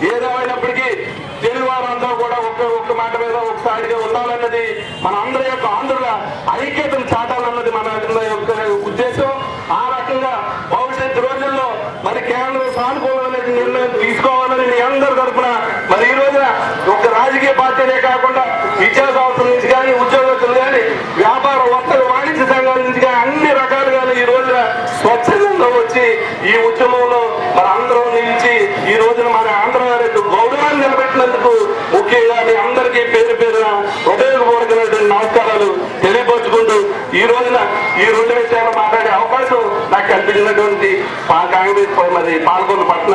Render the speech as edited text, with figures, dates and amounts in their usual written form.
ఏదేమైనప్పటికీ తెలుగు వారంతా కూడా ఒక్క మాట మీద ఒకసారిగా ఉండాలన్నది మన అందరి యొక్క ఆంధ్రుల ఐక్యతను చాటాలన్నది మన యొక్క ఉద్దేశం. ఆ రకంగా భవిష్యత్తు రోజుల్లో మరి కేంద్రం సానుకూలమైన నిర్ణయం తీసుకోవాలని మీ అందరి తరఫున మరి ఈ రోజున ఒక రాజకీయ పార్టీనే కాకుండా విద్యా సంస్థల నుంచి కానీ, ఉద్యోగస్తులు కానీ, వ్యాపార వర్తక వాణిజ్య సంఘాల నుంచి కానీ అన్ని రకాలుగా ఈ రోజున స్వచ్ఛందంగా వచ్చి ఈ ఉద్యమంలో మరి అందరం నిలిచి ఈ రోజున మన ఆంధ్ర గౌరవాన్ని నిలబెట్టినందుకు ముఖ్యంగా మీ అందరికీ పేరు పేరున హృదయపూర్వకమైనటువంటి నమస్కారాలు తెలియపరుచుకుంటూ ఈ రోజున ఈ రెండు విషయాలు మాట్లాడే అవకాశం నాకు కల్పించినటువంటి కాంగ్రెస్ మరి పాల్గొన్న పట్ల